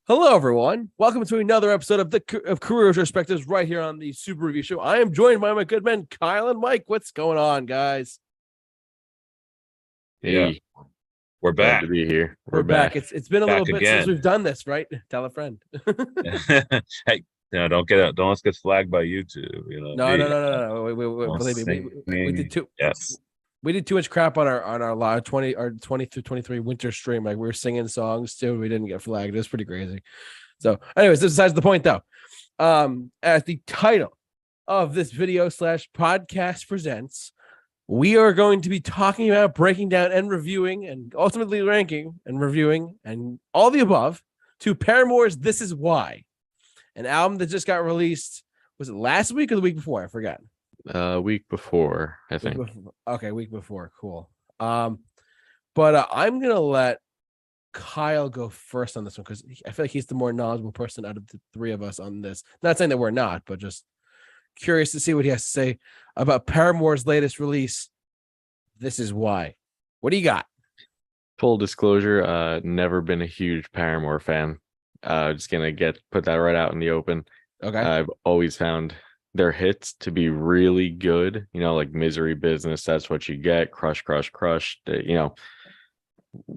Hello, everyone. Welcome to another episode of Career Retrospectives right here on the Super Review Show. I am joined by my good men, Kyle and Mike. What's going on, guys? Hey, Yeah, we're glad back. to be here. We're We're back. back. It's been a little Back bit since again. we've done this, right? Tell a friend. Hey, no, don't let's get flagged by YouTube. No, no, no, no, no. Believe me, we did Singing. too. Yes. We did too much crap on our live 20 through 23 winter stream. Like we were singing songs too. We didn't get flagged. It was pretty crazy. So, anyways, this is besides the point though. As the title of this video slash podcast presents, we are going to be talking about breaking down and reviewing and ultimately ranking and reviewing and all the above to Paramore's This Is Why, an album that just got released. Was it last week or the week before? I forgot. Week before, I think. Okay, week before. Cool. But I'm gonna let Kyle go first on this one because I feel like he's the more knowledgeable person out of the three of us on this. Not saying that we're not, but just curious to see what he has to say about Paramore's latest release. This Is Why. What do you got? Full disclosure, never been a huge Paramore fan. Just gonna put that right out in the open. Okay. I've always found their hits to be really good. Like Misery Business, That's What You Get, Crush, Crush, Crush.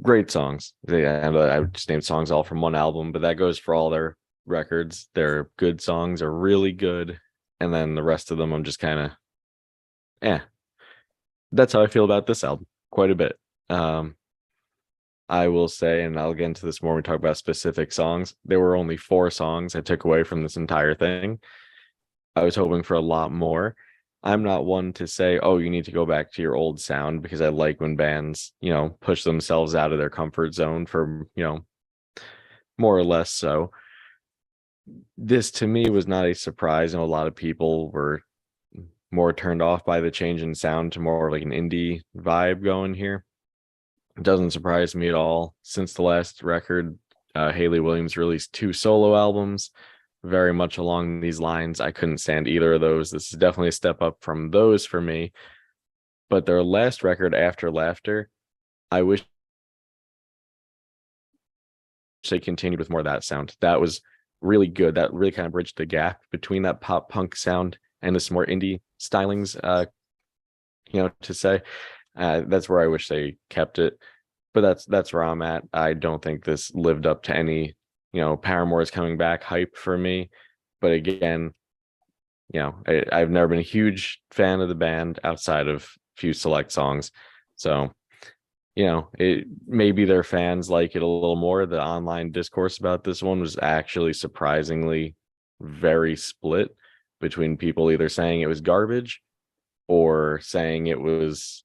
Great songs. I just named songs all from one album, but that goes for all their records. Their good songs are really good, and then the rest of them, I'm just kind of, That's how I feel about this album quite a bit. I will say, and I'll get into this more when we talk about specific songs, there were only 4 songs I took away from this entire thing. I was hoping for a lot more. I'm not one to say, oh, you need to go back to your old sound, because I like when bands, push themselves out of their comfort zone for, more or less so. This to me was not a surprise, and a lot of people were more turned off by the change in sound to more like an indie vibe going here. It doesn't surprise me at all. Since the last record, Hayley Williams released 2 solo albums, very much along these lines. I couldn't stand either of those. This is definitely a step up from those for me. But their last record, After Laughter, I wish they continued with more of that sound. That was really good. That really kind of bridged the gap between that pop punk sound and this more indie stylings, to say. That's where I wish they kept it. But that's where I'm at. I don't think this lived up to any, Paramore is coming back hype for me. But again, I've never been a huge fan of the band outside of a few select songs. So, it maybe their fans like it a little more. The online discourse about this one was actually surprisingly very split between people either saying it was garbage or saying it was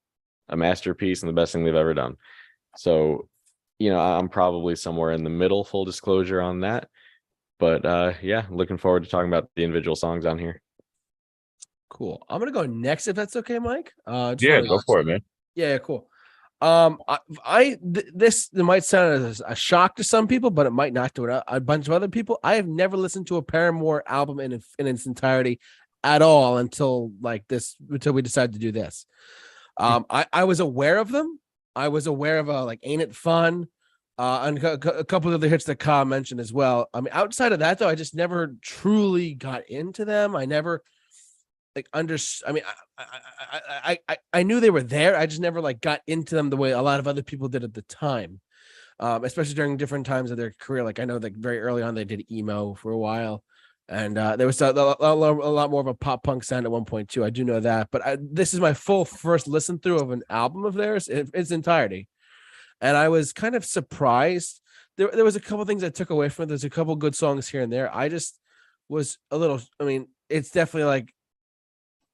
a masterpiece and the best thing they've ever done. So, I'm probably somewhere in the middle, full disclosure on that. But looking forward to talking about the individual songs on here. Cool. I'm gonna go next if that's okay, Mike. Yeah, go for it, man. Yeah, cool. This might sound as a shock to some people, but it might not to a bunch of other people. I have never listened to a Paramore album in its entirety at all until we decided to do this. I was aware of them. I was aware of like Ain't It Fun, and a couple of the hits that Kyle mentioned as well. I mean, outside of that though, I just never truly got into them. I never I knew they were there. I just never got into them the way a lot of other people did at the time, especially during different times of their career. Like I know that very early on they did emo for a while, and there was a lot more of a pop punk sound at one point too. I do know that, but this is my full first listen through of an album of theirs in its entirety, and I was kind of surprised. There was a couple things I took away from it. There's a couple good songs here and there. I just was a little. I mean, it's definitely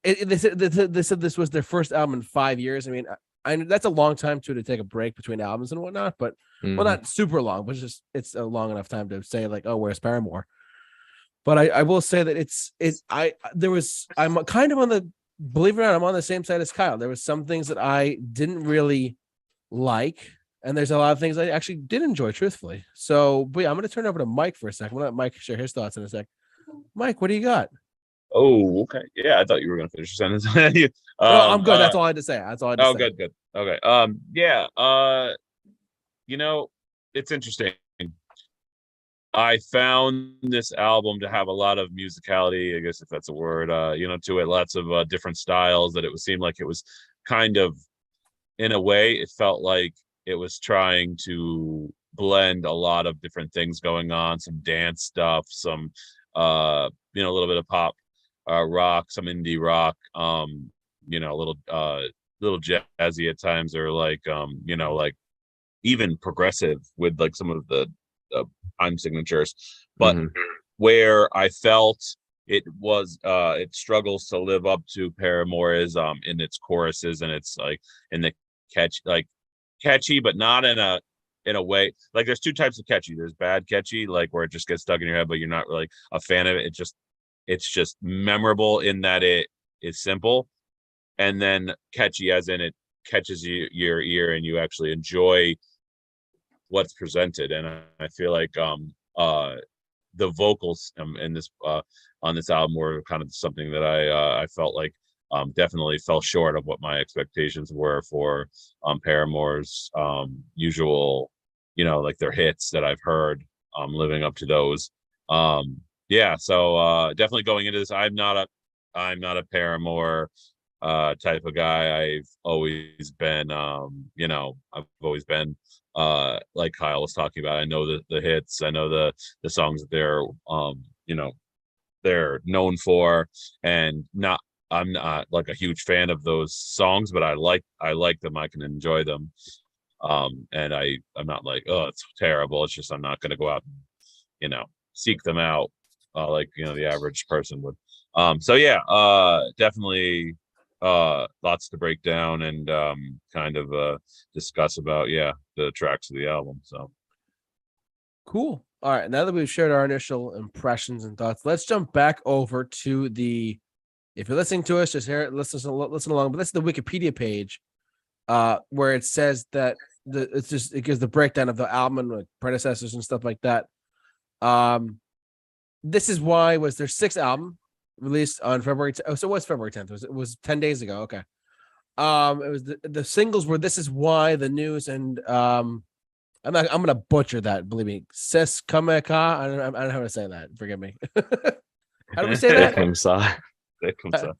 they said this was their first album in 5 years. I mean, I that's a long time to take a break between albums and whatnot, but well, not super long, but it's a long enough time to say oh, where's Paramore? But I will say that I'm kind of on the, believe it or not, I'm on the same side as Kyle. There was some things that I didn't really like, and there's a lot of things I actually did enjoy, truthfully. So, but yeah, I'm going to turn over to Mike for a second. I'm going to let Mike share his thoughts in a sec. Mike, what do you got? Oh, okay. Yeah, I thought you were gonna finish your sentence. No, I'm good. That's all I had to say. That's all I had to say. Good. Okay. Yeah. It's interesting. I found this album to have a lot of musicality, I guess if that's a word, to it, lots of different styles that it would seem like it was kind of, in a way, it felt like it was trying to blend a lot of different things going on, some dance stuff, some, a little bit of pop, rock, some indie rock, a little jazzy at times, or like even progressive with like some of the time signatures, but Mm-hmm. where I felt it struggles to live up to Paramore is in its choruses, and it's like in the catchy, but not in a way, like there's two types of catchy. There's bad catchy, like where it just gets stuck in your head, but you're not really a fan of it. It's just memorable in that it is simple, and then catchy as in it catches your ear and you actually enjoy what's presented. And I feel like the vocals in this on this album were kind of something that I felt like definitely fell short of what my expectations were for Paramore's usual, like their hits that I've heard, living up to those. Yeah, so definitely going into this, I'm not a Paramore type of guy. I've always been like Kyle was talking about. I know the hits, I know the songs that they're known for, and not I'm not like a huge fan of those songs, but I like them. I can enjoy them. And I'm not like, oh, it's terrible. It's just I'm not going to go out and seek them out like the average person would. So yeah, definitely lots to break down and kind of discuss about, the tracks of the album. So Cool. All right. Now that we've shared our initial impressions and thoughts, let's jump back over to the. If you're listening to us, just hear it, listen along. But this is the Wikipedia page, where it says that it gives the breakdown of the album and like predecessors and stuff like that. This is why was their sixth album released on February. So it was February 10th. It was 10 days ago. Okay. It was the singles were "This Is Why," "The News," and I'm gonna butcher that. Believe me, "Ses Kameka." I don't know how to say that. Forgive me. How do we say that? Comme ça.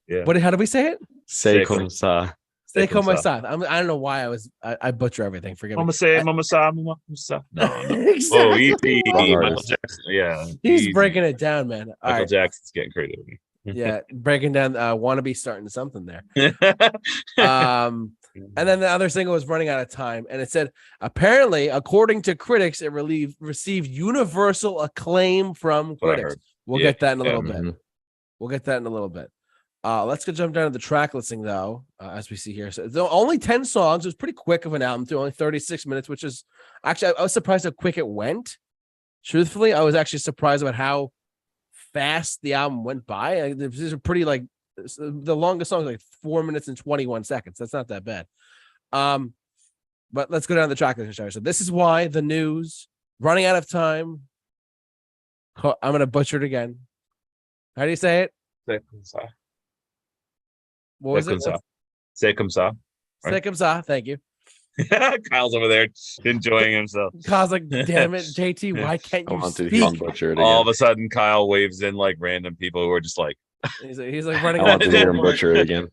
Yeah. How do we say it? C'est comme ça. Stay comme ça. I don't know why I butcher everything. Forgive me. Mama say, Mama sa, Mama sa. No. Exactly. Oh, easy. Wrong Michael artist. Jackson. Yeah. He's easy. breaking it down, man. All Michael right. Jackson's getting creative. Yeah, breaking down. Wannabe starting something there. And then the other single was "Running Out of Time," and it said apparently, according to critics, it received universal acclaim from critics. We'll get that in a little bit. Mm-hmm. We'll get that in a little bit. Let's go jump down to the track listing though, as we see here. So it's only 10 songs. It was pretty quick of an album too, only 36 minutes, which is actually I was surprised how quick it went. Truthfully, I was actually surprised about how fast the album went by. These are pretty like the longest song is like 4 minutes and 21 seconds. That's not that bad. But let's go down the track list. So "This Is Why," "The News," "Running Out of Time." I'm gonna butcher it again. How do you say it? What was it? C'est comme ça. C'est comme ça. Thank you. Kyle's over there enjoying himself. Kyle's like, damn it, JT, why can't you speak? All of a sudden, Kyle waves in like random people who are just like, he's like running. I want to hear him butcher it again.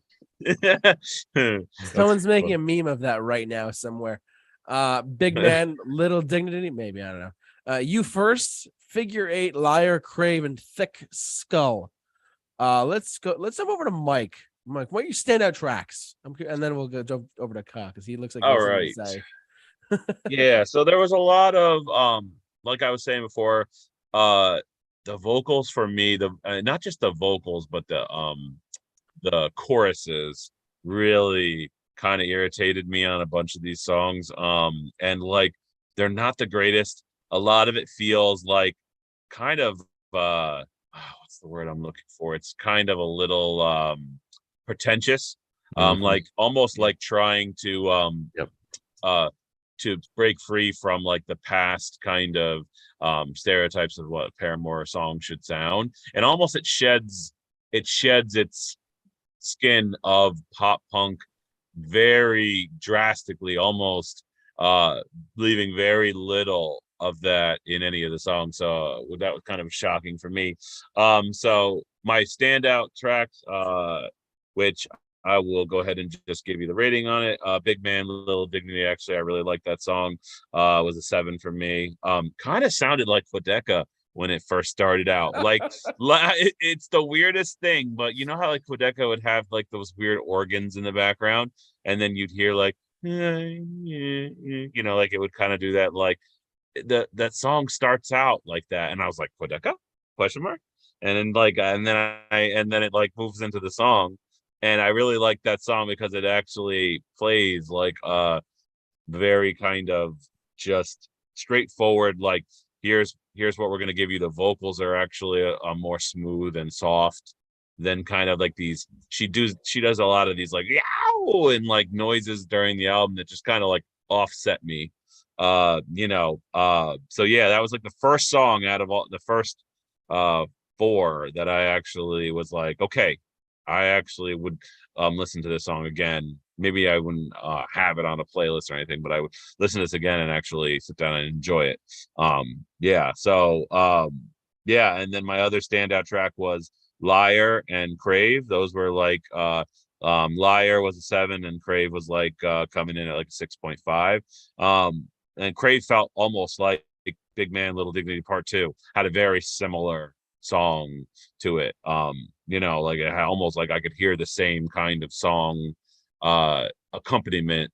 Someone's making a meme of that right now somewhere. Big Man, Little Dignity, maybe, I don't know. You First, Figure Eight, Liar, Crave, and Thick Skull. Let's jump over to Mike. Mike, what are your standout tracks? And then we'll go jump over to Kyle because he looks like all right. Yeah, so there was a lot of like I was saying before, the vocals for me, not just the vocals, but the choruses really kind of irritated me on a bunch of these songs. And like they're not the greatest. A lot of it feels like kind of what's the word I'm looking for? It's kind of a little pretentious, like almost like trying to to break free from like the past kind of stereotypes of what Paramore song should sound, and almost it sheds its skin of pop punk very drastically, almost leaving very little of that in any of the songs. So that was kind of shocking for me. So my standout tracks, which I will go ahead and just give you the rating on it. Big Man, Little Dignity. Actually, I really like that song. Was a 7 for me. Kind of sounded like Quedeca when it first started out. Like it's the weirdest thing, but you know how like Quedeca would have like those weird organs in the background, and then you'd hear like, you know, like it would kind of do that. Like that song starts out like that, and I was like, Quedeca? Question mark. And then like, and then it like moves into the song, and I really like that song because it actually plays like very kind of just straightforward, like here's what we're going to give you. The vocals are actually a more smooth and soft than kind of like these she does a lot of these like yow and like noises during the album that just kind of like offset me. So yeah, that was like the first song out of all the first 4 that I actually was like, okay, I actually would listen to this song again. Maybe I wouldn't have it on a playlist or anything, but I would listen to this again and actually sit down and enjoy it. Yeah, and then my other standout track was Liar and Crave. Those were like Liar was a 7 and Crave was like coming in at like a 6.5. And Crave felt almost like Big Man, Little Dignity Part 2 had a very similar song to it. Like it had almost like I could hear the same kind of song accompaniment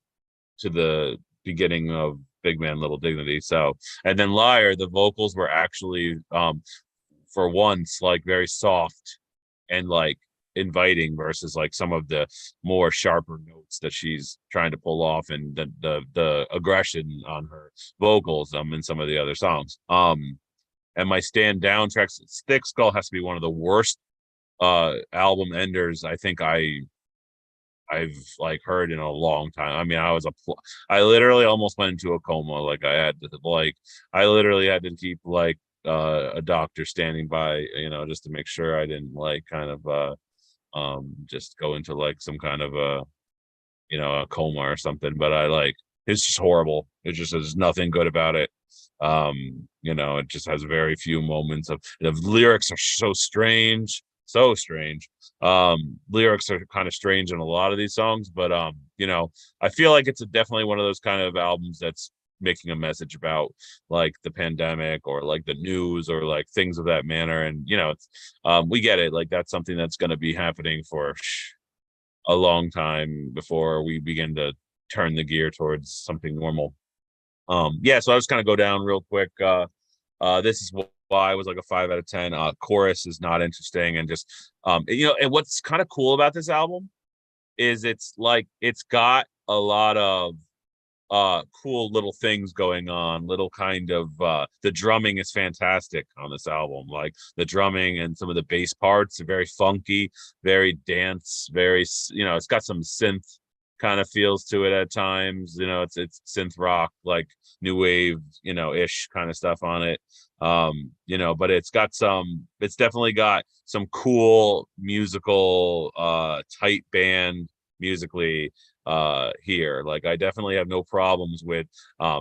to the beginning of Big Man, Little Dignity. So, and then Liar, the vocals were actually for once like very soft and like inviting versus like some of the more sharper notes that she's trying to pull off, and the aggression on her vocals in some of the other songs. And my stand down tracks, Thick Skull has to be one of the worst album enders I think I've like heard in a long time. I mean, I literally almost went into a coma. Like I literally had to keep like a doctor standing by, just to make sure I didn't like kind of just go into like some kind of a coma or something. But it's just horrible. It just there's nothing good about it. It just has very few moments of the lyrics are so strange. So strange. Lyrics are kind of strange in a lot of these songs, but I feel like it's definitely one of those kind of albums that's making a message about like the pandemic or like the news or like things of that manner. And it's we get it, like that's something that's going to be happening for a long time before we begin to turn the gear towards something normal. So I just kind of go down real quick. This is why I was like a 5 out of 10. Chorus is not interesting, and just and what's kind of cool about this album is it's got a lot of cool little things going on, little kind of the drumming is fantastic on this album. Like the drumming and some of the bass parts are very funky, very dance, very it's got some synth kind of feels to it at times. It's synth rock, like new wave, ish kind of stuff on it. But it's definitely got some cool musical tight band musically here. Like I definitely have no problems with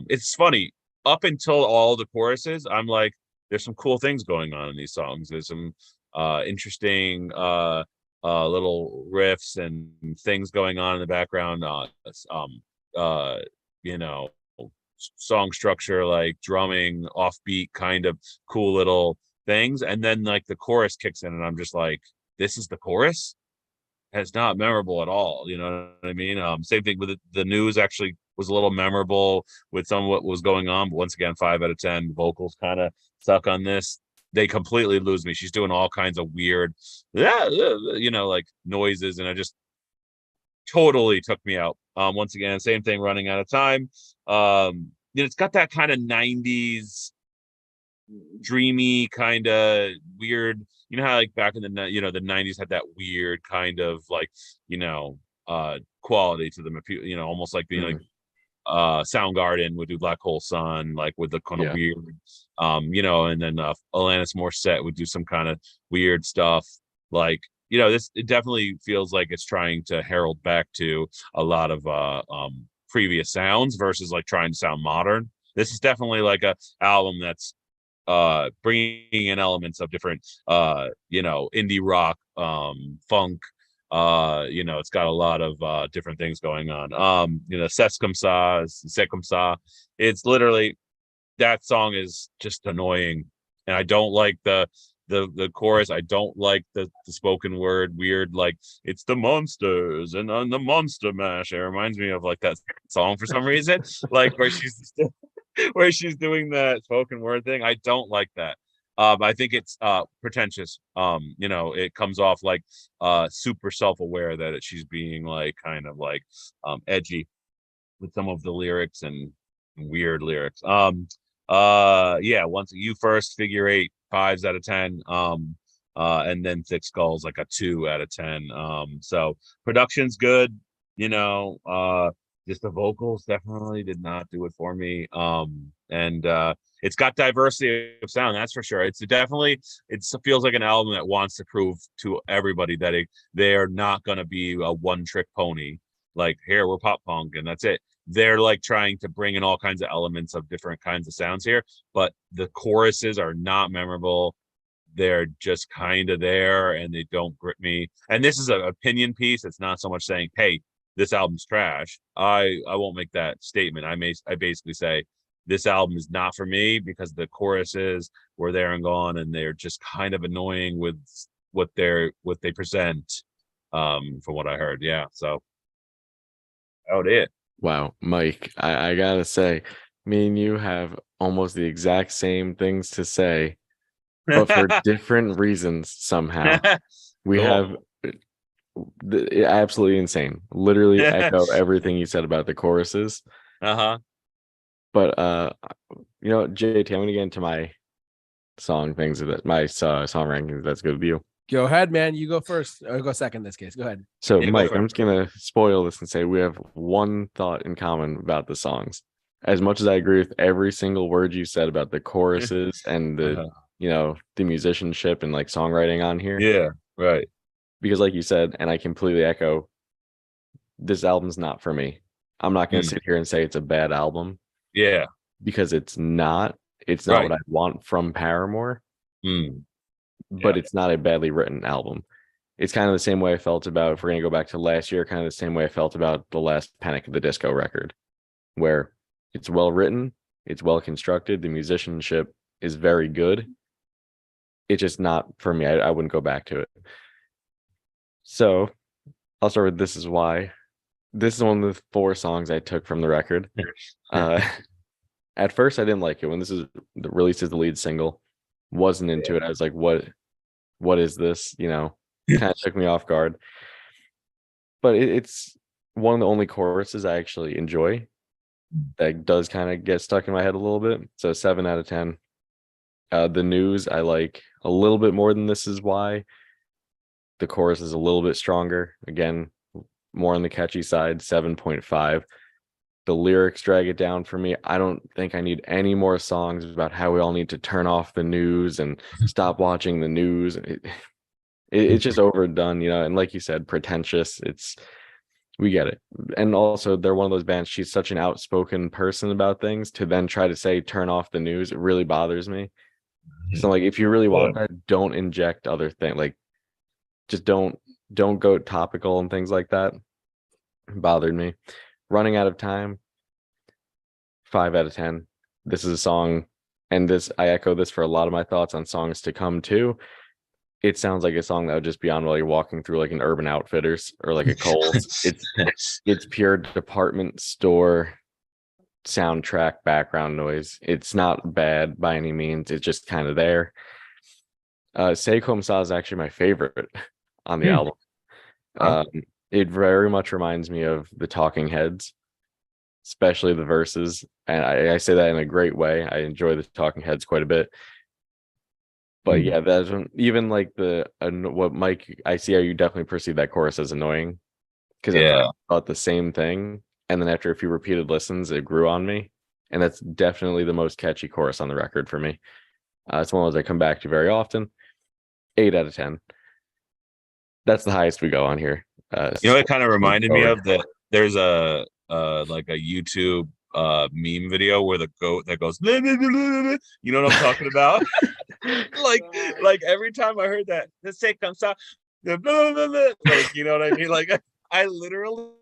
it's funny, up until all the choruses, I'm like, there's some cool things going on in these songs. There's some interesting little riffs and things going on in the background. Song structure, like drumming, offbeat, kind of cool little things. And then like the chorus kicks in, and I'm just like, this is the chorus? It's not memorable at all. You know what I mean? Same thing with the news. Actually, was a little memorable with some of what was going on. But once again, 5 out of 10. Vocals kind of suck on this. They completely lose me. She's doing all kinds of weird, like noises, and I just totally took me out. Once again, same thing, running out of time. It's got that kind of 90s dreamy kind of weird, how like back in the the 90s had that weird kind of like quality to them, almost like being like Soundgarden would do Black Hole Sun, like with the kind of weird and then Alanis Morissette would do some kind of weird stuff, like this. It definitely feels like it's trying to herald back to a lot of previous sounds versus like trying to sound modern. This is definitely like a album that's bringing in elements of different indie rock, funk. It's got a lot of different things going on. C'est comme ça. It's literally, that song is just annoying, and I don't like the chorus. I don't like the spoken word weird, like it's the monsters and on the monster mash. It reminds me of like that song for some reason, like where she's doing the spoken word thing. I don't like that. I think it's pretentious. It comes off like super self-aware that she's being like kind of like edgy with some of the lyrics and weird lyrics. Once You First, Figure Eight, 5s out of 10. And then Thick Skulls like a 2 out of 10. So production's good, just the vocals definitely did not do it for me. And it's got diversity of sound, that's for sure. It feels like an album that wants to prove to everybody that they are not going to be a one-trick pony. Like, here, we're pop punk and that's it. They're like trying to bring in all kinds of elements of different kinds of sounds here, but the choruses are not memorable. They're just kind of there and they don't grip me. And this is an opinion piece. It's not so much saying, hey, this album's trash. I won't make that statement. I basically say this album is not for me because the choruses were there and gone, and they're just kind of annoying with what they present. From what I heard, yeah. So out it. Wow, Mike, I gotta say, me and you have almost the exact same things to say, but for different reasons somehow. We Cool. have absolutely insane. Literally echo everything you said about the choruses. But JT, I'm gonna get into my song things that my song rankings. That's good with you. Go ahead, man. You go first. Or go second in this case. Go ahead. So, Mike, I'm just gonna spoil this and say we have one thought in common about the songs. As much as I agree with every single word you said about the choruses and the the musicianship and like songwriting on here. Yeah, right. Because like you said, and I completely echo, this album's not for me. I'm not gonna sit here and say it's a bad album. Yeah. Because it's not. It's not what I want from Paramore. But it's not a badly written album. It's kind of the same way I felt about, if we're going to go back to last year, kind of the same way I felt about the last Panic at the Disco record, where it's well written, it's well constructed, the musicianship is very good. It's just not for me. I wouldn't go back to it. So I'll start with This Is Why. This is one of the 4 songs I took from the record. At first, I didn't like it. When this is released as the lead single, wasn't into it. I was like, what is this? Kind of took me off guard. But it's one of the only choruses I actually enjoy. That does kind of get stuck in my head a little bit. So 7 out of 10. The News I like a little bit more than This Is Why. The chorus is a little bit stronger. Again, more on the catchy side, 7.5. The lyrics drag it down for me. I don't think I need any more songs about how we all need to turn off the news and stop watching the news. It's just overdone, and like you said, pretentious. We get it. And also, they're one of those bands, she's such an outspoken person about things, to then try to say turn off the news, it really bothers me. So like, if you really want that, don't inject other things. Like, just don't go topical and things like that. It bothered me. Running Out of Time, 5 out of 10. This is a song, and I echo this for a lot of my thoughts on songs to come too. It sounds like a song that would just be on while you're walking through like an Urban Outfitters or like a Kohl's. It's pure department store soundtrack background noise. It's not bad by any means. It's just kind of there. C'est Comme Ça is actually my favorite on the album. It very much reminds me of the Talking Heads, especially the verses. And I say that in a great way. I enjoy the Talking Heads quite a bit. But yeah, that's even like what Mike, I see how you definitely perceive that chorus as annoying. Because I thought the same thing. And then after a few repeated listens, it grew on me. And that's definitely the most catchy chorus on the record for me. It's one of those I come back to very often. 8 out of 10. That's the highest we go on here. It kind of reminded me of that. There's a YouTube meme video where the goat that goes, you know what I'm talking about? like every time I heard that, let's say comes out, like, you know what I mean? Like I literally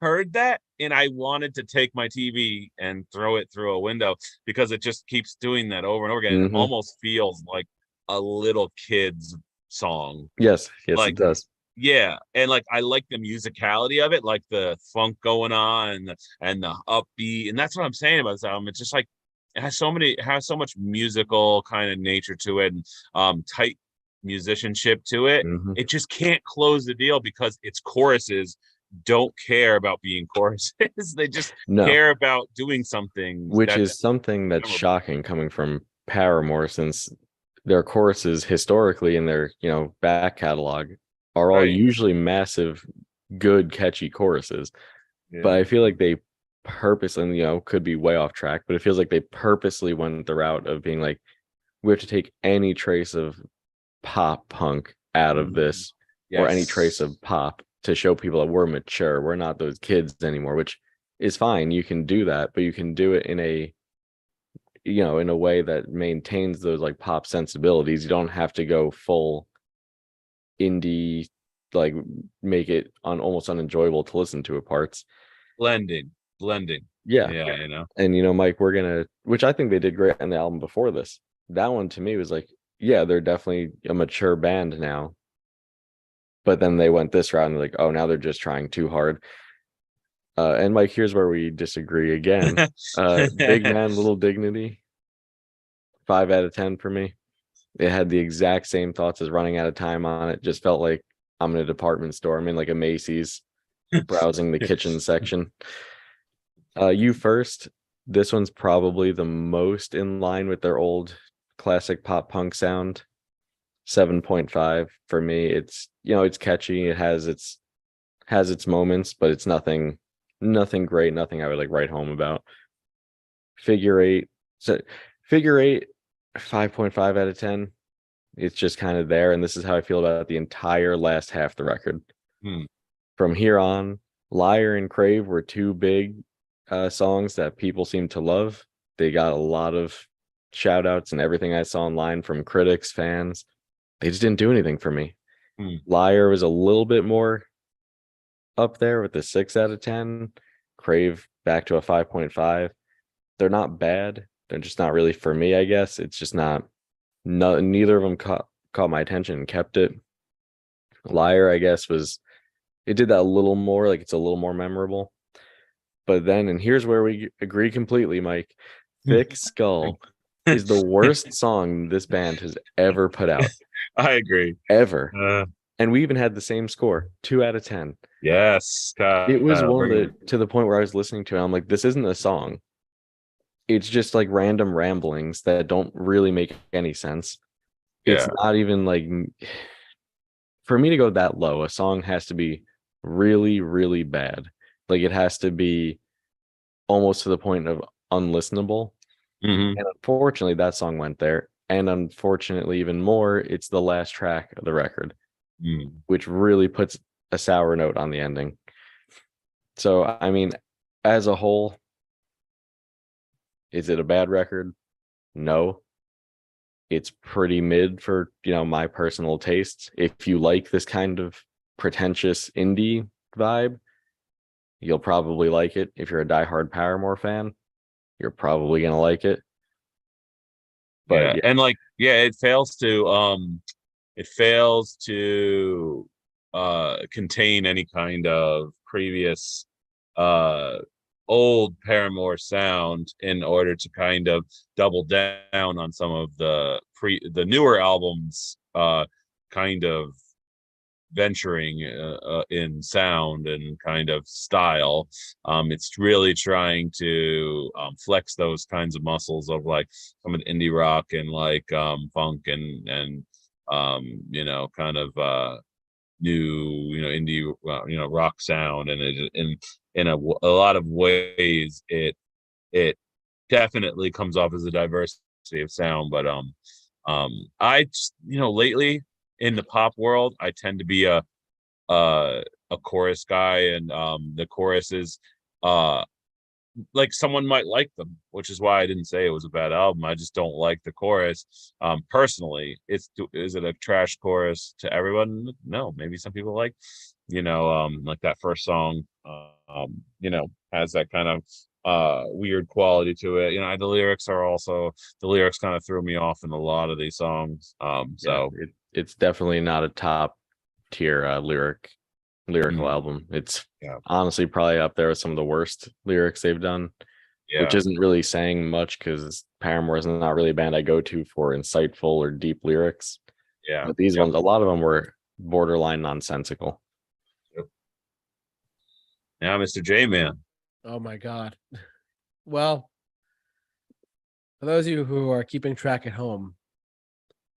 heard that and I wanted to take my TV and throw it through a window because it just keeps doing that over and over again. It almost feels like a little kid's song. Yes, like, it does. Yeah, and like I like the musicality of it, like the funk going on and the upbeat, and that's what I'm saying about this album. It's just like it has so much musical kind of nature to it, and tight musicianship to it. It just can't close the deal because its choruses don't care about being choruses. They just care about doing something, which is something that's shocking coming from Paramore, since their choruses historically in their back catalog are all usually massive, good, catchy choruses. But I feel like they purposely, could be way off track, but it feels like they purposely went the route of being like, we have to take any trace of pop punk out of this, or any trace of pop, to show people that we're mature. We're not those kids anymore, which is fine. You can do that, but you can do it in a way that maintains those like pop sensibilities. You don't have to go full indie, like make it almost unenjoyable to listen to at parts. Blending. Yeah. And Mike, which I think they did great on the album before this. That one to me was like, yeah, they're definitely a mature band now. But then they went this route and they're like, oh, now they're just trying too hard. And Mike, here's where we disagree again. Big Man, Little Dignity, 5 out of 10 for me. It had the exact same thoughts as Running Out of Time on it. Just felt like I'm in a department store. I'm in like a Macy's, browsing the kitchen section. You First. This one's probably the most in line with their old classic pop punk sound. 7.5 for me. It's it's catchy. It has its moments, but it's nothing great. Nothing I would like write home about. Figure Eight. 5.5 out of 10. It's just kind of there, and this is how I feel about the entire last half of the record. From here on, Liar and Crave were two big songs that people seem to love. They got a lot of shout outs and everything I saw online from critics, fans. They just didn't do anything for me. Liar was a little bit more up there with the 6 out of 10. Crave back to a 5.5. They're not bad. They're just not really for me, I guess. It's just not. Neither of them caught my attention and kept it. Liar, I guess, it did that a little more, like it's a little more memorable. But then, and here's where we agree completely, Mike. Thick Skull is the worst song this band has ever put out. I agree. Ever. And we even had the same score, 2 out of 10. Yes. It was to the point where I was listening to it, I'm like, this isn't a song. It's just like random ramblings that don't really make any sense. It's not even like, for me to go that low, a song has to be really, really bad. Like it has to be almost to the point of unlistenable. And unfortunately, that song went there. And unfortunately, even more, it's the last track of the record, which really puts a sour note on the ending. So, I mean, as a whole, is it a bad record? No. It's pretty mid for, my personal tastes. If you like this kind of pretentious indie vibe, you'll probably like it. If you're a diehard Paramore fan, you're probably going to like it. But and like, it fails to contain any kind of previous old Paramore sound in order to kind of double down on some of the newer albums kind of venturing in sound and kind of style. It's really trying to flex those kinds of muscles of like some of the indie rock and like funk and kind of new indie rock sound, and in a lot of ways it definitely comes off as a diversity of sound. But I lately in the pop world, I tend to be a chorus guy, and the choruses like someone might like them, which is why I didn't say it was a bad album. I just don't like the chorus. Personally, is it a trash chorus to everyone? No, maybe some people like that first song, has that kind of weird quality to it. The lyrics kind of threw me off in a lot of these songs. So it's definitely not a top tier lyrical album. It's honestly probably up there with some of the worst lyrics they've done, which isn't really saying much because Paramore is not really a band I go to for insightful or deep lyrics. Yeah, but these ones, a lot of them were borderline nonsensical. Now, Mr. J Man. Oh my God. Well, for those of you who are keeping track at home,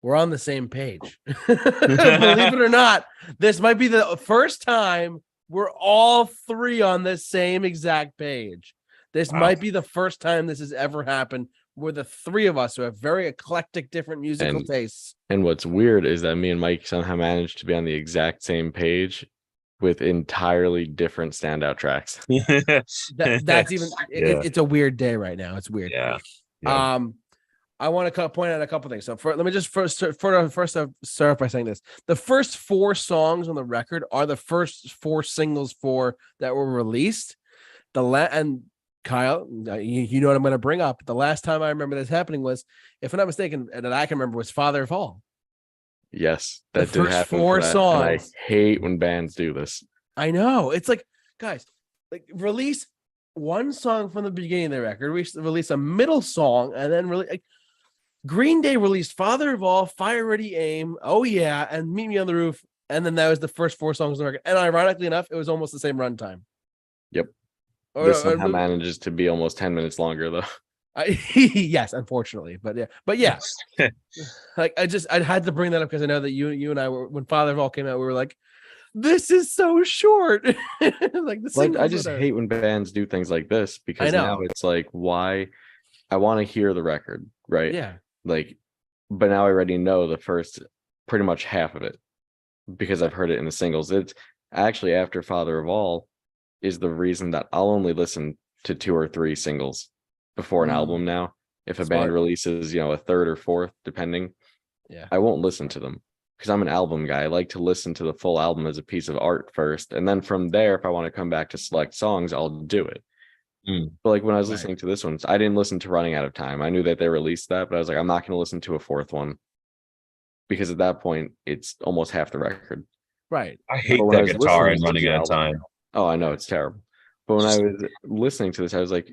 we're on the same page. Believe it or not, this might be the first time we're all three on the same exact page. This might be the first time this has ever happened where the three of us who have very eclectic, different musical tastes. And what's weird is that me and Mike somehow managed to be on the exact same page with entirely different standout tracks. That's even it's a weird day right now. It's weird. Yeah. I want to point out a couple things. So let me just first start off by saying this: the first 4 songs on the record are the first 4 singles that were released. And Kyle, you know what I'm going to bring up. The last time I remember this happening was, if I'm not mistaken, that I can remember, was Father of All. Yes, that the did first happen. 4 songs. And I hate when bands do this. I know. It's like, guys, release one song from the beginning of the record, release a middle song, and then really Green Day released Father of All, Fire Ready Aim, Oh Yeah, and Meet Me on the Roof, and then that was the first 4 songs on the record. And ironically enough, it was almost the same runtime. Yep. This somehow manages to be almost 10 minutes longer though. Yes, unfortunately, but yeah. I had to bring that up because I know that you and I were, when Father of All came out, we were like, this is so short. I just hate when bands do things like this, because now it's like, why? I want to hear the record, right? Yeah. But now I already know the first pretty much half of it because I've heard it in the singles. It's actually, after Father of All is the reason that I'll only listen to 2 or 3 singles before an album now. If a band releases, a third or fourth, depending, I won't listen to them because I'm an album guy. I like to listen to the full album as a piece of art first. And then from there, if I want to come back to select songs, I'll do it. But when I was listening to this one, I didn't listen to Running Out of Time. I knew that they released that, but I was like, I'm not going to listen to a 4th one because at that point, it's almost half the record. Right. I hate that guitar in Running Out of Time. Oh, I know, it's terrible. But when I was listening to this, I was like,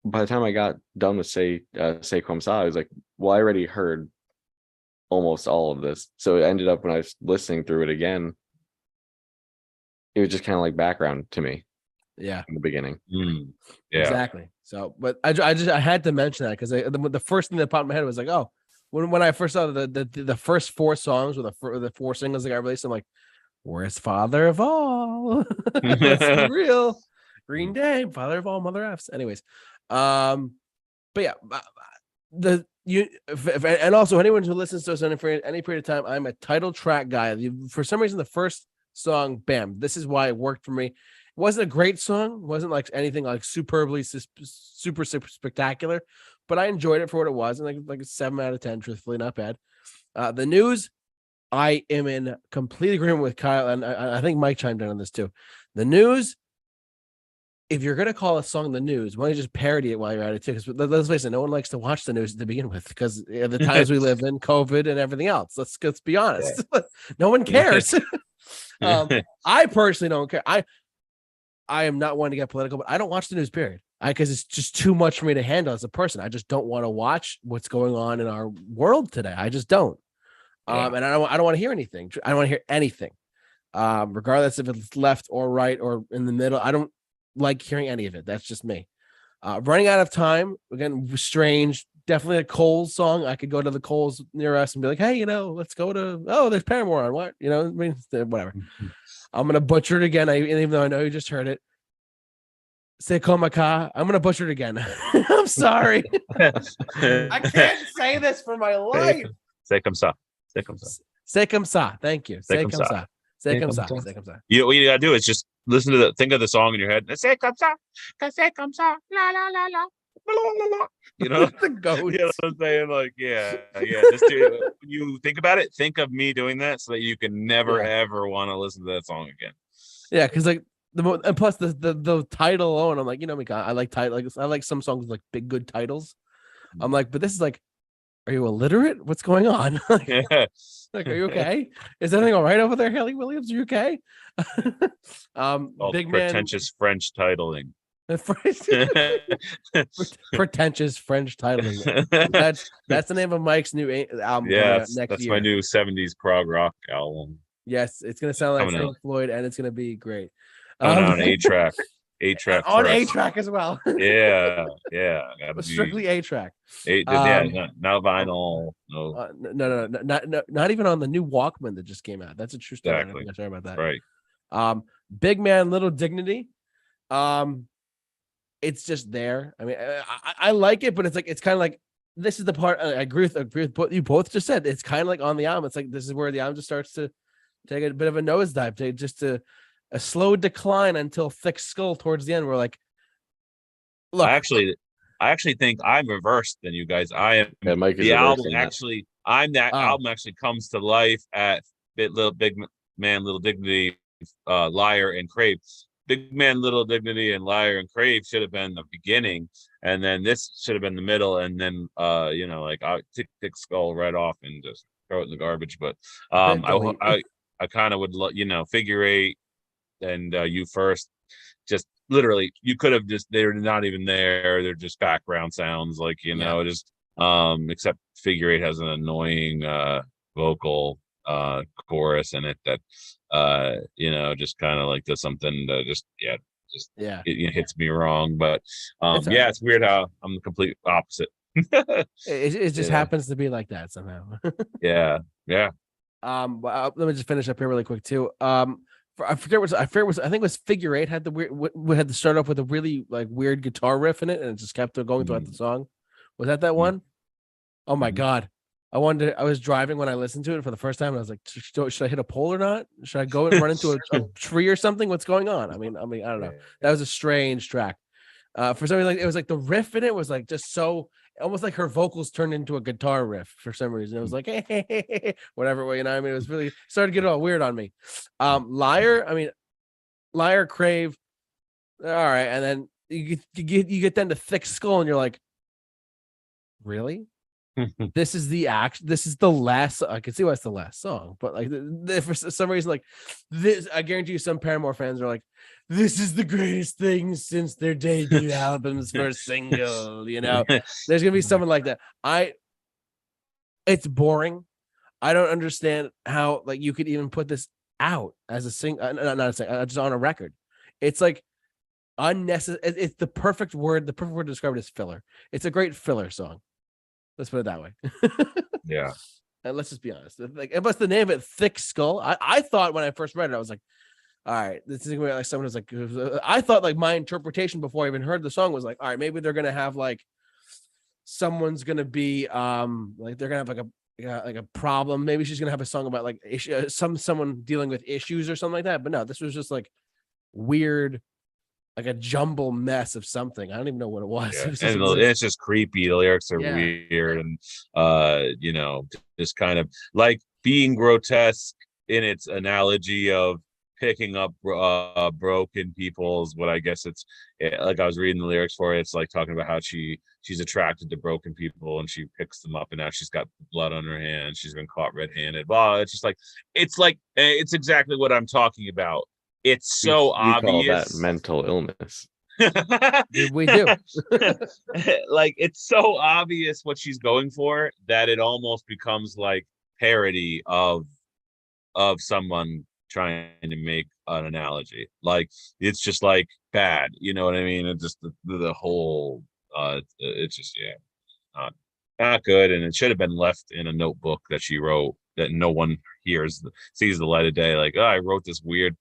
by the time I got done with Say Comme Ça, I was like, well, I already heard almost all of this. So it ended up, when I was listening through it again, it was just kind of like background to me. Yeah, in the beginning. Yeah, exactly. So, but I had to mention that because the first thing that popped in my head was like, oh, when I first saw the first 4 songs with the 4 singles that got released, I'm like, where's Father of All? Let's be real. Green Day, Father of All, Mother F's. Anyways, but yeah, and also anyone who listens to us for any period of time, I'm a title track guy. For some reason, the first song, bam, this is why it worked for me. It wasn't a great song, wasn't like anything like super spectacular, but I enjoyed it for what it was, and like a 7 out of 10, truthfully, not bad. The News, I am in complete agreement with Kyle, and I think Mike chimed in on this too. The News, if you're gonna call a song The News, why don't you just parody it while you're at it too? Because let's face it, no one likes to watch the news to begin with because of the times we live in, COVID and everything else. Let's be honest. No one cares. I personally don't care. I am not one to get political, but I don't watch the news, period. Because it's just too much for me to handle as a person. I just don't want to watch what's going on in our world today. I just don't. And I don't want to hear anything. I don't want to hear anything, regardless if it's left or right or in the middle. I don't like hearing any of it. That's just me. Running Out of Time, again, strange. Definitely a Coles song. I could go to the Coles near us and be like, hey, let's go to, there's Paramore on. What? Whatever. I'm gonna butcher it again. Even though I know you just heard it. C'est comme ça. I'm gonna butcher it again. I'm sorry. I can't say this for my life. C'est comme ça. C'est comme ça. C'est comme ça. Thank you. C'est comme ça. C'est comme ça. C'est comme ça. What you gotta do is just listen to the think of the song in your head. C'est comme ça, c'est comme ça, la la la la. You know, The goat. you know what I'm saying? Like, yeah. Just when you think about it, think of me doing that so that you can never ever want to listen to that song again. Yeah, because like and plus the title alone, I'm like, you know, I like title, like I like some songs with like big good titles. I'm like, but this is like, are you illiterate? What's going on? Like, are you okay? Is everything all right over there, Haley Williams? Are you okay? Big man, pretentious French titling. Pretentious French titling. That's the name of Mike's new album. Yeah, next that's year. my new 70s prog rock album. Yes, it's gonna sound like Pink Floyd, and it's gonna be great. On 8-track. 8-track on 8-track as well. Yeah. Strictly 8-track. Not vinyl. No. Not even on the new Walkman that just came out. That's a true story. Exactly. I'm sorry about that. Right. Big Man, Little Dignity. It's just there. I mean, I like it, but it's like, it's kind of like, this is the part I agree with what you both just said. It's kind of like on the album. It's like, this is where the album just starts to take a bit of a nosedive, just a slow decline until Thick Skull towards the end. We're like, look, I actually think I'm reversed than you guys. I am. Yeah, Mike is the album that. actually. I'm that album actually comes to life at Big Man, Little Dignity, Liar and Crave. Big Man, Little Dignity, and Liar and Crave should have been the beginning, and then this should have been the middle, and then like I take Thick Skull right off and just throw it in the garbage. But I kind of would Figure Eight and You First, just literally you could have just, they're not even there, they're just background sounds, like just except Figure Eight has an annoying vocal chorus in it that just kind of like does something that it hits me wrong. But it's weird how I'm the complete opposite. it just happens to be like that somehow. yeah let me just finish up here really quick too. I think it was Figure Eight had had to start off with a really like weird guitar riff in it, and it just kept going throughout the song. Was that one? Oh my god, I was driving when I listened to it for the first time, and I was like, should I hit a pole or not? Should I go and run into a tree or something? What's going on? I mean, I don't know. That was a strange track. For some reason, like, it was like the riff in it was like just so almost like her vocals turned into a guitar riff for some reason. It was like, hey, whatever way, I mean, it was really started to get all weird on me. Liar, Crave, all right, and then you get then to Thick Skull, and you're like, really? This is the last. I can see why it's the last song, but like for some reason, like this, I guarantee you, some Paramore fans are like, this is the greatest thing since their debut album's first single. There's gonna be someone like that. It's boring. I don't understand how like you could even put this out as a single, not a single, just on a record. It's like unnecessary. It's the perfect word. The perfect word to describe it is filler. It's a great filler song. Let's put it that way. Yeah. And let's just be honest. Like, plus the name of it, Thick Skull. I thought when I first read it, I was like, all right, this is gonna be like someone who's like, I thought like my interpretation before I even heard the song was like, all right, maybe they're gonna have like someone's gonna be like they're gonna have like a problem. Maybe she's gonna have a song about like someone dealing with issues or something like that. But no, this was just like weird, like a jumble mess of something. I don't even know what it was. Yeah. It's just creepy. The lyrics are weird, and just kind of like being grotesque in its analogy of picking up broken people's, what I guess it's like, I was reading the lyrics for it, it's like talking about how she's attracted to broken people and she picks them up, and now she's got blood on her hands, she's been caught red-handed. Well, it's just like it's exactly what I'm talking about. It's so obvious. Call that mental illness. We do. Like, it's so obvious what she's going for that it almost becomes like parody of someone trying to make an analogy. Like, it's just like bad, you know what I mean? It's just the whole it's just not good, and it should have been left in a notebook that she wrote that no one sees the light of day. Like, oh, I wrote this weird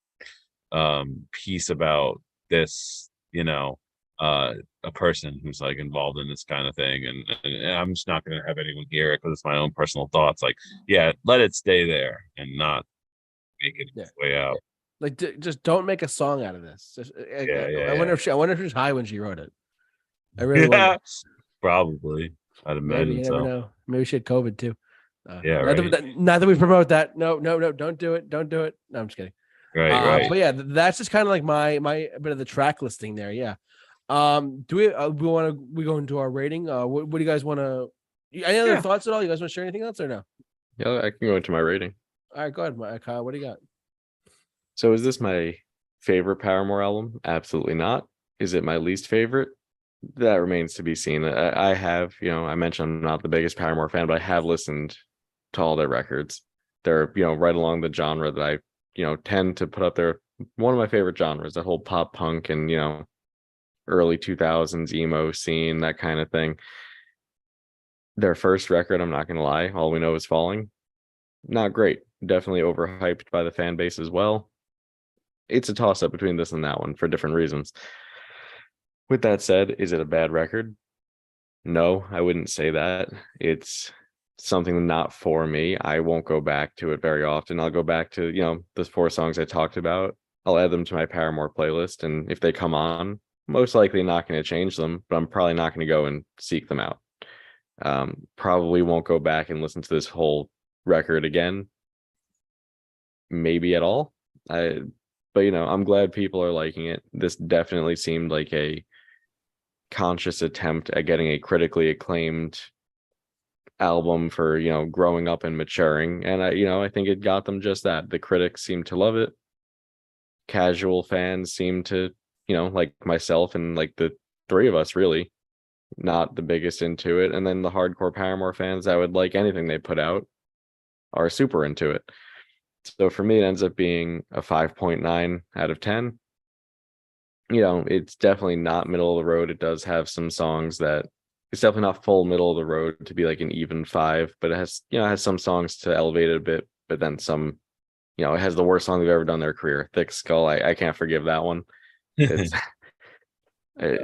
piece about this, a person who's like involved in this kind of thing, and I'm just not going to have anyone hear it because it's my own personal thoughts. Like, let it stay there and not make it its way out. Like, just don't make a song out of this. Just, I wonder yeah. if I wonder if she's high when she wrote it. I really wonder. Yeah, probably. I'd Maybe, imagine you never so. know. Maybe she had COVID too. Yeah, right. Not that we promote that. No, don't do it. Don't do it. No, I'm just kidding. Right. But yeah, that's just kind of like my bit of the track listing there. Yeah. Do we want to we go into our rating? What do you guys want to? Any other Yeah. thoughts at all? You guys want to share anything else or no? Yeah, I can go into my rating. All right, go ahead, Kyle. What do you got? So is this my favorite Paramore album? Absolutely not. Is it my least favorite? That remains to be seen. I have, I mentioned I'm not the biggest Paramore fan, but I have listened to all their records. They're, right along the genre that I, tend to put up there. One of my favorite genres, that whole pop punk and, early 2000s emo scene, that kind of thing. Their first record, I'm not going to lie, All We Know Is Falling. Not great. Definitely overhyped by the fan base as well. It's a toss up between this and that one for different reasons. With that said, is it a bad record? No, I wouldn't say that. It's something not for me. I won't go back to it very often. I'll go back to, those 4 songs I talked about. I'll add them to my Paramore playlist. And if they come on, most likely not going to change them, but I'm probably not going to go and seek them out. Probably won't go back and listen to this whole record again. Maybe at all. But I'm glad people are liking it. This definitely seemed like a conscious attempt at getting a critically acclaimed album for growing up and maturing, and I think it got them just that. The critics seem to love it. Casual fans seem to, like myself and like the 3 of us, really not the biggest into it, and then the hardcore Paramore fans that would like anything they put out are super into it. So for me, it ends up being a 5.9 out of 10. It's definitely not middle of the road. It does have some songs that it's definitely not full middle of the road to be like an even 5, but it has, it has some songs to elevate it a bit, but then some, it has the worst song they've ever done in their career, Thick Skull. I can't forgive that one. It's I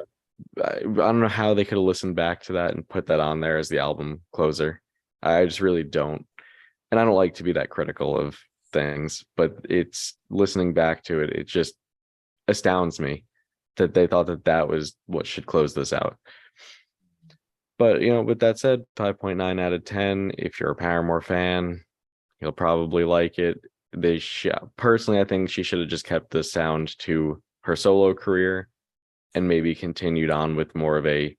don't know how they could have listened back to that and put that on there as the album closer. I just really don't. And I don't like to be that critical of things, but it's listening back to it, it just astounds me that they thought that was what should close this out. But with that said, 5.9 out of 10. If you're a Paramore fan, you'll probably like it. Personally, I think she should have just kept the sound to her solo career and maybe continued on with more of a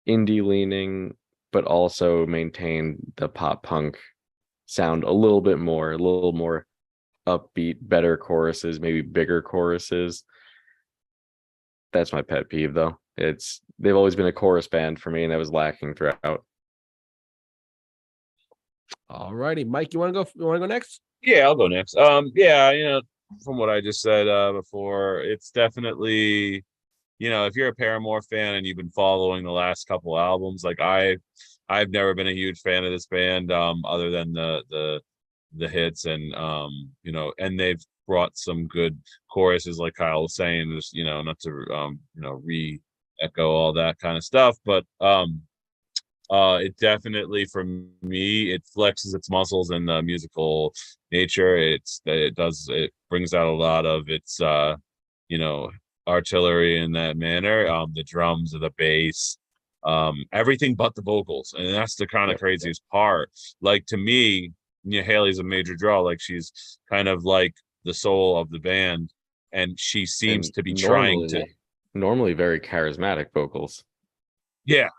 indie leaning, but also maintained the pop punk sound a little more upbeat, better choruses, maybe bigger choruses. That's my pet peeve, though. They've always been a chorus band for me, and that was lacking throughout. All righty, Mike, you want to go next? Yeah, I'll go next. Yeah, from what I just said before, it's definitely, if you're a Paramore fan and you've been following the last couple albums, like I've never been a huge fan of this band, other than the hits, and and they've brought some good choruses, like Kyle was saying, just not to re-echo all that kind of stuff, but it definitely, for me, it flexes its muscles in the musical nature. It brings out a lot of its artillery in that manner. The drums or the bass, everything but the vocals, and that's the kind of craziest part. Like, to me, Haley's a major draw. Like, she's kind of like the soul of the band, and she seems to be trying to normally very charismatic vocals. Yeah,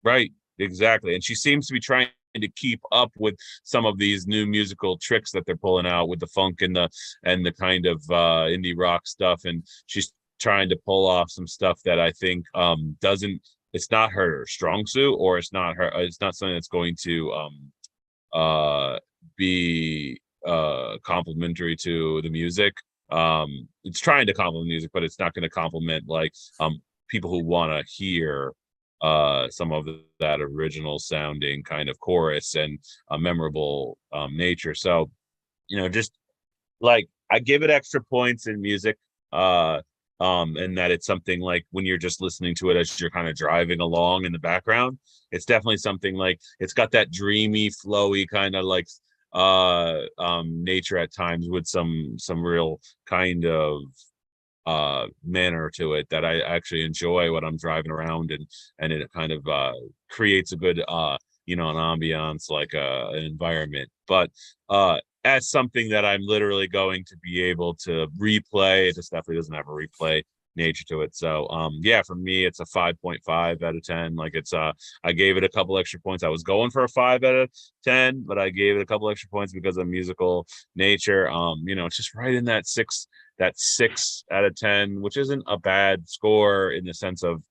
right. Exactly. And she seems to be trying to keep up with some of these new musical tricks that they're pulling out with the funk and the kind of indie rock stuff. And she's trying to pull off some stuff that I think it's not her strong suit, or it's not something that's going to be complimentary to the music. It's trying to complement music, but it's not going to complement like people who want to hear some of that original sounding kind of chorus and a memorable nature. So, just like, I give it extra points in music, and that it's something like when you're just listening to it as you're kind of driving along in the background, it's definitely something like, it's got that dreamy, flowy kind of like nature at times with some real kind of manner to it that I actually enjoy when I'm driving around, and it kind of creates a good an ambiance, like an environment. But as something that I'm literally going to be able to replay, it just definitely doesn't have a replay nature to it. So yeah, for me it's a 5.5 out of 10. Like it's I gave it a couple extra points. I was going for a 5 out of 10, but I gave it a couple extra points because of musical nature. It's just right in that 6 out of 10, which isn't a bad score in the sense of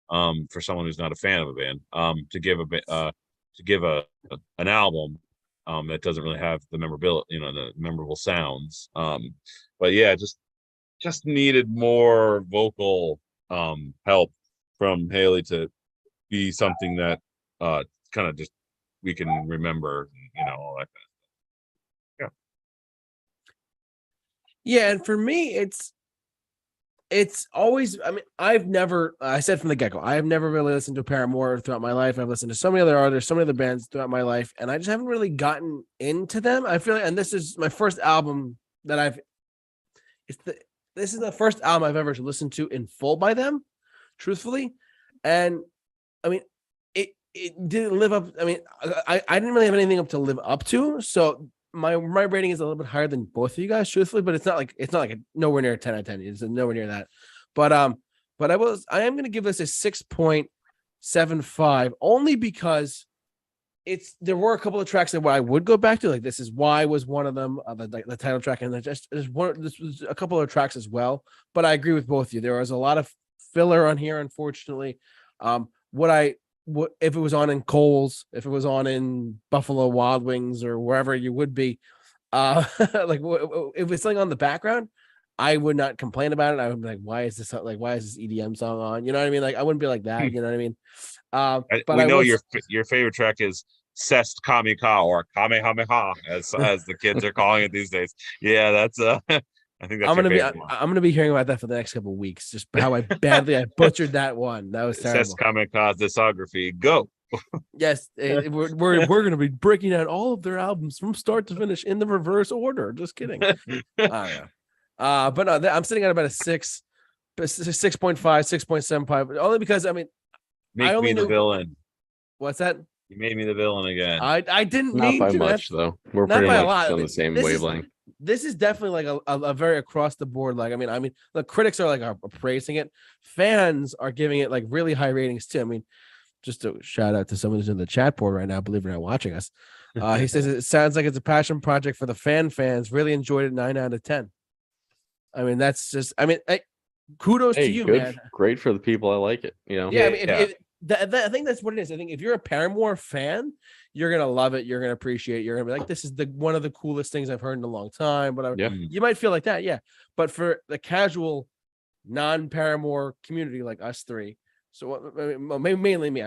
for someone who's not a fan of a band, to give an album that doesn't really have the the memorable sounds. But yeah, just needed more vocal help from Haley to be something that kind of just we can remember, all that kind of stuff. Yeah, and for me, it's always, I mean, I said from the get-go, I have never really listened to Paramore throughout my life. I've listened to so many other artists, so many other bands throughout my life, and I just haven't really gotten into them. I feel like, and this is my first album that this is the first album I've ever listened to in full by them, truthfully. And I mean, it didn't live up. I mean, I didn't really have anything up to live up to. So my rating is a little bit higher than both of you guys, truthfully, but it's not like a nowhere near a 10 out of 10. It's nowhere near that. But I am gonna give this a 6.75 only because there were a couple of tracks that I would go back to, like This Is Why was one of them, the title track, and this was a couple of tracks as well. But I agree with both of you. There was a lot of filler on here, unfortunately. What if it was on in Coles, if it was on in Buffalo Wild Wings or wherever you would be, like if it's something on the background, I would not complain about it. I would be like, why is this EDM song on? You know what I mean? Like I wouldn't be like that. You know what I mean? But we know your favorite track is Sest Kamika, or Kamehameha, as the kids are calling it these days. Yeah, that's I think that's I'm gonna be hearing about that for the next couple of weeks. Just how badly I butchered that one. That was terrible. Sest Kamika's discography. Go. Yes, we're gonna be breaking down all of their albums from start to finish in the reverse order. Just kidding. But no, I'm sitting at about a 6.5, 6.75, only because I mean, Make me the villain. What's that? You made me the villain again. I didn't Not mean by to. much though. We're pretty much on the same wavelength. This is definitely like a very across the board. Like, I mean, the critics are praising it. Fans are giving it like really high ratings too. I mean, just a shout out to someone who's in the chat board right now, believe it or not, watching us. He says it sounds like it's a passion project for the fans. Really enjoyed it. 9 out of 10. I mean, that's just, I mean, kudos to you, man. Great for the people. I like it. Yeah, I mean, I think that's what it is. I think if you're a Paramore fan, you're gonna love it. You're gonna appreciate it. You're gonna be like, this is one of the coolest things I've heard in a long time. Whatever. Yeah. You might feel like that, yeah. But for the casual, non-Paramore community like us three, so maybe mainly me,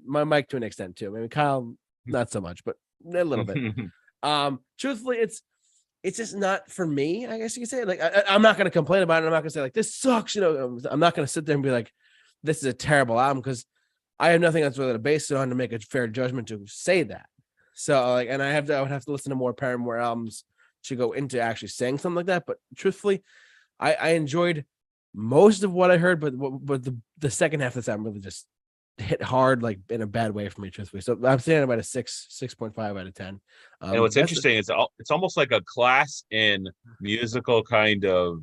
my Mike to an extent too. Maybe Kyle, not so much, but a little bit. Truthfully, it's just not for me. I guess you could say. Like, I'm not gonna complain about it. I'm not gonna say like this sucks. I'm not gonna sit there and be like, this is a terrible album, because I have nothing else really to base it on to make a fair judgment to say that. So like, and I would have to listen to more Paramore albums to go into actually saying something like that. But truthfully, I enjoyed most of what I heard, but the second half of this album really just hit hard, like in a bad way for me, truthfully. So I'm saying about a 6.5 out of 10. And what's interesting is it's almost like a class in musical kind of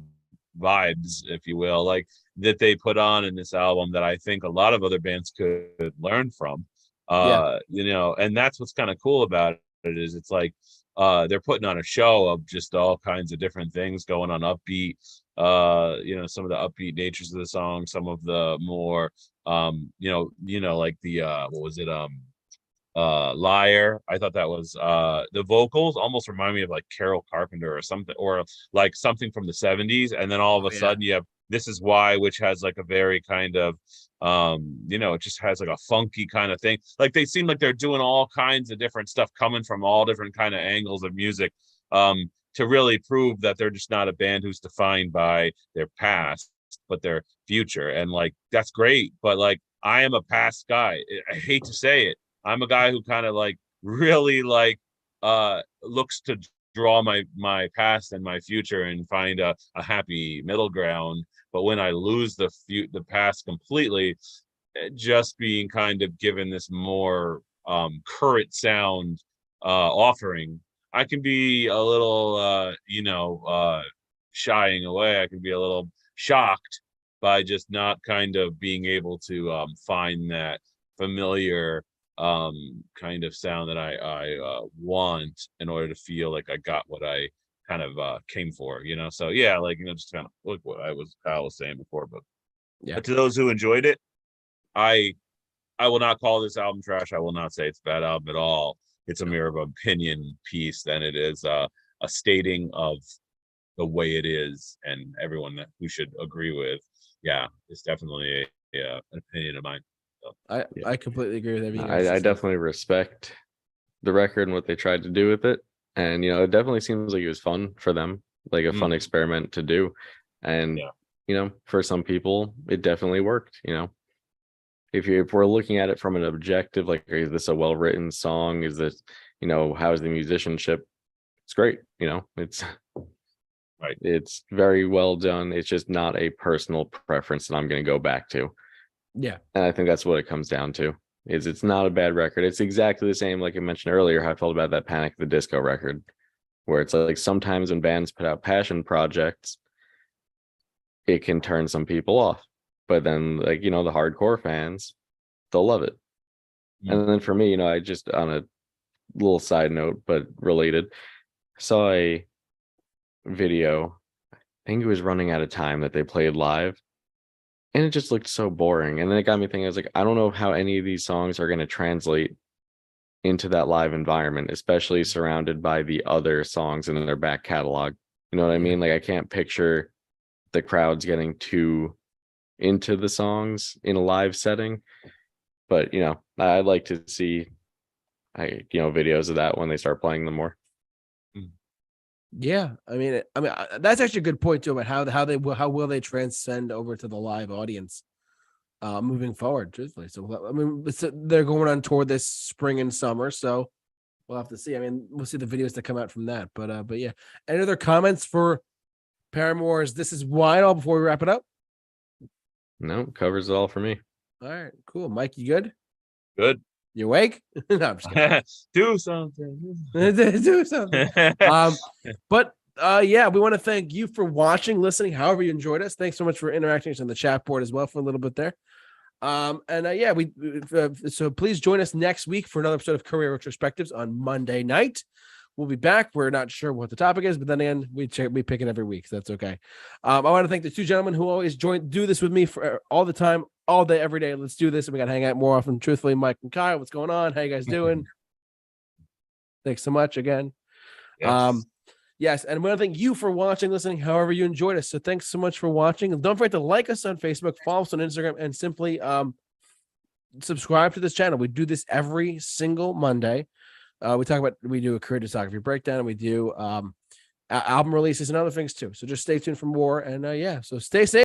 vibes, if you will, like that they put on in this album that I think a lot of other bands could learn from. And that's what's kind of cool about it, is it's like they're putting on a show of just all kinds of different things going on, upbeat, some of the upbeat natures of the song, some of the more like the what was it, Liar. I thought that was the vocals almost remind me of like Carol Carpenter or something, or like something from the 70s, and then all of a sudden you have This Is Why, which has like a very kind of it just has like a funky kind of thing. Like they seem like they're doing all kinds of different stuff, coming from all different kind of angles of music, to really prove that they're just not a band who's defined by their past but their future. And like that's great, but like I am a past guy. I hate to say it, I'm a guy who kind of like really like looks to draw my past and my future and find a happy middle ground. But when I lose the past completely, just being kind of given this more current sound offering, I can be a little shying away. I can be a little shocked by just not kind of being able to find that familiar kind of sound that I want in order to feel like I got what I kind of came for, so yeah, like, just kind of like what Kyle was saying before. But to those who enjoyed it, I will not call this album trash. I will not say it's a bad album at all. It's a mere of opinion piece than it is a stating of the way it is, and everyone that who should agree with. Yeah, it's definitely an opinion of mine. So, I completely agree with everything. I definitely respect the record and what they tried to do with it, and it definitely seems like it was fun for them, like a fun experiment to do, and for some people it definitely worked. If we're looking at it from an objective, like, is this a well-written song? Is this, how's the musicianship? It's great. It's right. It's very well done. It's just not a personal preference that I'm going to go back to. Yeah. And I think that's what it comes down to, is it's not a bad record. It's exactly the same, like I mentioned earlier, how I felt about that Panic at the Disco record, where it's like sometimes when bands put out passion projects, it can turn some people off. But then, like, the hardcore fans, they'll love it. And then for me, I just, on a little side note, but related, saw a video, I think it was Running Out of Time, that they played live, and it just looked so boring. And then it got me thinking, I was like, I don't know how any of these songs are going to translate into that live environment, especially surrounded by the other songs in their back catalog. You know what I mean? Like, I can't picture the crowds getting too into the songs in a live setting. But I'd like to see videos of that when they start playing them more. Yeah, I mean, that's actually a good point too, about how will they transcend over to the live audience moving forward, truthfully. So I mean, they're going on tour this spring and summer, so we'll have to see. I mean, we'll see the videos that come out from that. But yeah, any other comments for Paramore's "This Is Why" all before we wrap it up? No, covers it all for me. All right, cool. Mike, you good? Good. You awake? No, I'm just kidding. Do something. Do something. But yeah, we want to thank you for watching, listening, however you enjoyed us. Thanks so much for interacting on the chat board as well for a little bit there. Yeah, so please join us next week for another episode of Career Retrospectives on Monday night. We'll be back. We're not sure what the topic is, but then again, we pick it every week, so that's okay. I want to thank the two gentlemen who always do this with me for all the time, all day, every day. Let's do this, and we got to hang out more often. Truthfully, Mike and Kyle, what's going on? How you guys doing? Thanks so much again. Yes. Yes, and we want to thank you for watching, listening, however you enjoyed us. So thanks so much for watching. And don't forget to like us on Facebook, follow us on Instagram, and simply subscribe to this channel. We do this every single Monday. We do a career discography breakdown, and we do album releases and other things too. So just stay tuned for more. And yeah, so stay safe.